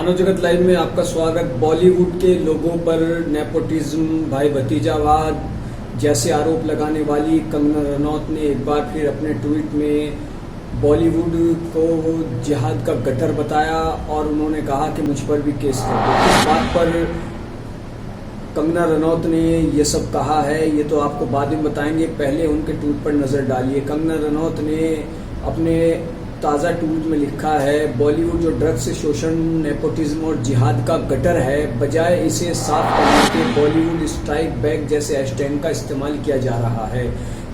मानव जगत लाइव में आपका स्वागत। बॉलीवुड के लोगों पर नेपोटिज्म, भाई भतीजावाद जैसे आरोप लगाने वाली कंगना रनौत ने एक बार फिर अपने ट्वीट में बॉलीवुड को जिहाद का गटर बताया और उन्होंने कहा कि मुझ पर भी केस कर दो। इस बात पर कंगना रनौत ने ये सब कहा है, ये तो आपको बाद में बताएंगे, पहले उनके ट्वीट पर नज़र डालिए। कंगना रनौत ने अपने ताज़ा ट्वीट में लिखा है, बॉलीवुड जो ड्रग्स से शोषण, नेपोटिज्म और जिहाद का गटर है, बजाय इसे साफ करने के बॉलीवुड स्ट्राइक बैक जैसे हैशटैग का इस्तेमाल किया जा रहा है।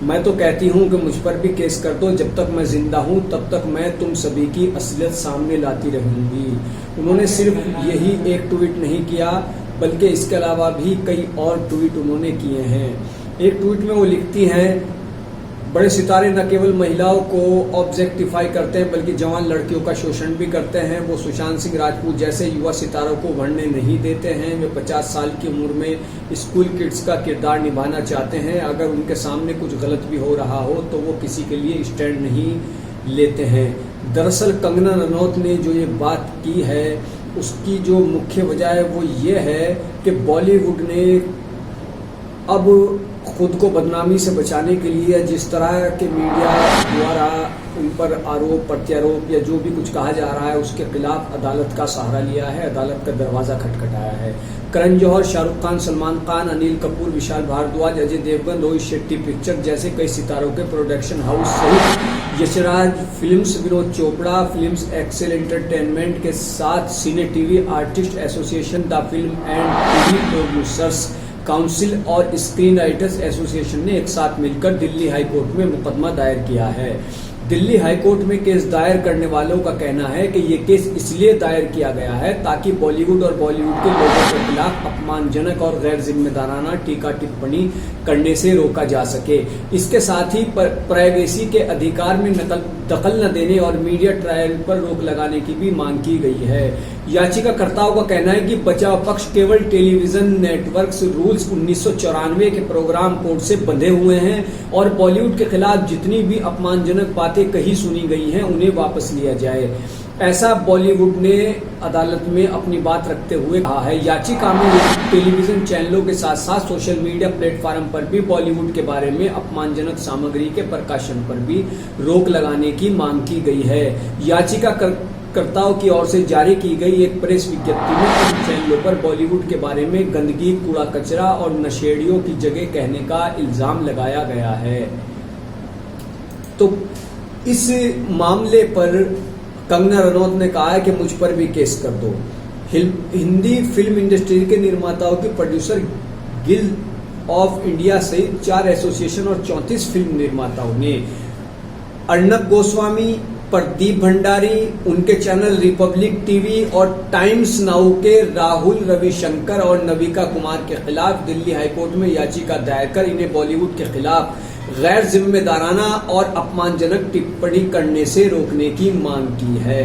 मैं तो कहती हूँ कि मुझ पर भी केस कर दो, जब तक मैं जिंदा हूँ तब तक मैं तुम सभी की असलियत सामने लाती रहूंगी। उन्होंने सिर्फ यही एक ट्वीट नहीं किया बल्कि इसके अलावा भी कई और ट्वीट उन्होंने किए हैं। एक ट्वीट में वो लिखती हैं, बड़े सितारे न केवल महिलाओं को ऑब्जेक्टिफाई करते हैं बल्कि जवान लड़कियों का शोषण भी करते हैं। वो सुशांत सिंह राजपूत जैसे युवा सितारों को बढ़ने नहीं देते हैं। वे 50 साल की उम्र में स्कूल किड्स का किरदार निभाना चाहते हैं। अगर उनके सामने कुछ गलत भी हो रहा हो तो वो किसी के लिए स्टैंड नहीं लेते हैं। दरअसल कंगना रनौत ने जो ये बात की है उसकी जो मुख्य वजह है वो ये है कि बॉलीवुड ने अब खुद को बदनामी से बचाने के लिए जिस तरह के मीडिया द्वारा उन पर आरोप प्रत्यारोप या जो भी कुछ कहा जा रहा है उसके खिलाफ अदालत का सहारा लिया है, अदालत का दरवाजा खटखटाया है। करण जौहर, शाहरुख खान, सलमान खान, अनिल कपूर, विशाल भारद्वाज, अजय देवगन, रोहित शेट्टी पिक्चर जैसे कई सितारों के प्रोडक्शन हाउस सहित Yashraj films, Vinod Chopra films, Excel Entertainment के साथ cine TV artist association, the film and TV producers council और स्क्रीन राइटर्स एसोसिएशन ने एक साथ मिलकर दिल्ली हाई कोर्ट में मुकदमा दायर किया है। दिल्ली हाई कोर्ट में केस दायर करने वालों का कहना है कि ये केस इसलिए दायर किया गया है ताकि बॉलीवुड और बॉलीवुड के लोगों के खिलाफ अपमानजनक और गैर जिम्मेदाराना टीका टिप्पणी करने से रोका जा सके। इसके साथ ही प्राइवेसी के अधिकार में दखल न देने और मीडिया ट्रायल पर रोक लगाने की भी मांग की गई है। याचिकाकर्ताओं का कहना है कि बचाव पक्ष केवल टेलीविजन नेटवर्क्स रूल्स 1994 के प्रोग्राम कोड से बंधे हुए हैं और बॉलीवुड के खिलाफ जितनी भी अपमानजनक बातें कहीं सुनी गई हैं उन्हें वापस लिया जाए। ऐसा बॉलीवुड ने अदालत में अपनी बात रखते हुए कहा है। याचिका में टेलीविजन चैनलों के साथ साथ सोशल मीडिया प्लेटफॉर्म पर भी बॉलीवुड के बारे में अपमानजनक सामग्री के प्रकाशन पर भी रोक लगाने की मांग की गई है। याचिकाकर्ताओं की ओर से जारी की गई एक प्रेस विज्ञप्ति में इन चैनलों पर बॉलीवुड के बारे में गंदगी, कूड़ा कचरा और नशेड़ियों की जगह कहने का इल्जाम लगाया गया है। तो इस मामले पर कंगना रनौत ने कहा है कि मुझ पर भी केस कर दो। हिंदी फिल्म इंडस्ट्री के निर्माताओं की प्रोड्यूसर गिल्ड ऑफ इंडिया सहित 4 एसोसिएशन और 34 फिल्म निर्माताओं ने अर्नब गोस्वामी, प्रदीप भंडारी, उनके चैनल रिपब्लिक टीवी और टाइम्स नाउ के राहुल रविशंकर और नविका कुमार के खिलाफ दिल्ली हाईकोर्ट में याचिका दायर कर इन्हें बॉलीवुड के खिलाफ गैर जिम्मेदाराना और अपमानजनक टिप्पणी करने से रोकने की मांग की है।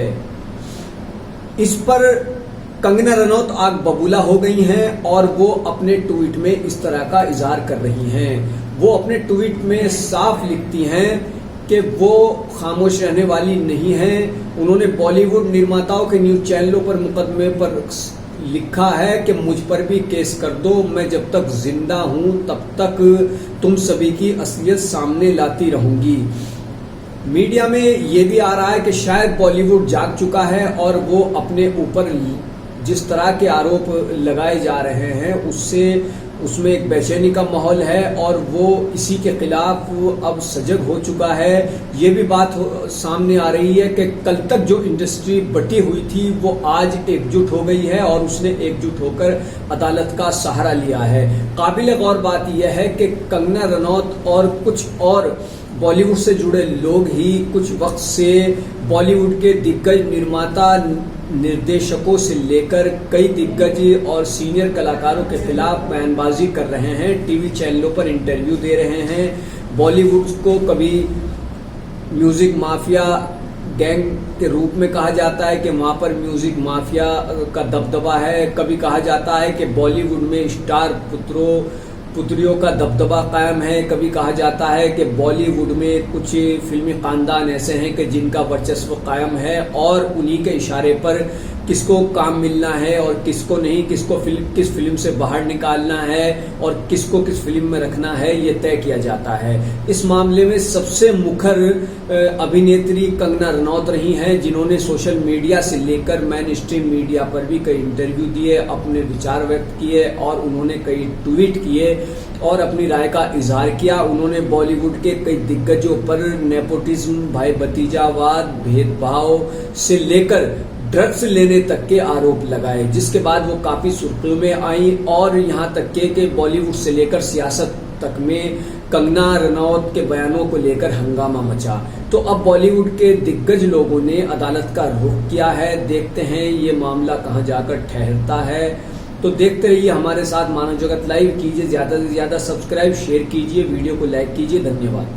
इस पर कंगना रनौत आग बबूला हो गई हैं और वो अपने ट्वीट में इस तरह का इजहार कर रही हैं। वो अपने ट्वीट में साफ लिखती हैं कि वो खामोश रहने वाली नहीं हैं। उन्होंने बॉलीवुड निर्माताओं के न्यूज चैनलों पर मुकदमे पर लिखा है कि मुझ पर भी केस कर दो, मैं जब तक जिंदा हूं तब तक तुम सभी की असलियत सामने लाती रहूंगी। मीडिया में ये भी आ रहा है कि शायद बॉलीवुड जाग चुका है और वो अपने ऊपर जिस तरह के आरोप लगाए जा रहे हैं उसमें एक बेचैनी का माहौल है और वो इसी के खिलाफ अब सजग हो चुका है। ये भी बात सामने आ रही है कि कल तक जो इंडस्ट्री बटी हुई थी वो आज एकजुट हो गई है और उसने एकजुट होकर अदालत का सहारा लिया है। काबिल गौर बात यह है कि कंगना रनौत और कुछ और बॉलीवुड से जुड़े लोग ही कुछ वक्त से बॉलीवुड के दिग्गज निर्माता, निर्देशकों से लेकर कई दिग्गज और सीनियर कलाकारों के खिलाफ बयानबाजी कर रहे हैं, टीवी चैनलों पर इंटरव्यू दे रहे हैं। बॉलीवुड को कभी म्यूजिक माफिया गैंग के रूप में कहा जाता है कि वहाँ पर म्यूजिक माफिया का दबदबा है, कभी कहा जाता है कि बॉलीवुड में स्टार पुत्रियों का दबदबा कायम है, कभी कहा जाता है कि बॉलीवुड में कुछ फिल्मी खानदान ऐसे हैं कि जिनका वर्चस्व कायम है और उन्हीं के इशारे पर किसको काम मिलना है और किसको नहीं, किसको किस फिल्म से बाहर निकालना है और किसको किस फिल्म में रखना है, ये तय किया जाता है। इस मामले में सबसे मुखर अभिनेत्री कंगना रनौत रही हैं, जिन्होंने सोशल मीडिया से लेकर मेन स्ट्रीम मीडिया पर भी कई इंटरव्यू दिए, अपने विचार व्यक्त किए और उन्होंने कई ट्वीट किए और अपनी राय का इजहार किया। उन्होंने बॉलीवुड के कई दिग्गजों पर नेपोटिज्म, भाई भतीजावाद, भेदभाव से लेकर ड्रग्स लेने तक के आरोप लगाए, जिसके बाद वो काफी सुर्खियों में आई और यहां तक के बॉलीवुड से लेकर सियासत तक में कंगना रनौत के बयानों को लेकर हंगामा मचा। तो अब बॉलीवुड के दिग्गज लोगों ने अदालत का रुख किया है। देखते हैं ये मामला कहां जाकर ठहरता है। तो देखते रहिए हमारे साथ मानव जगत लाइव। कीजिए ज्यादा से ज्यादा सब्सक्राइब, शेयर कीजिए, वीडियो को लाइक कीजिए। धन्यवाद।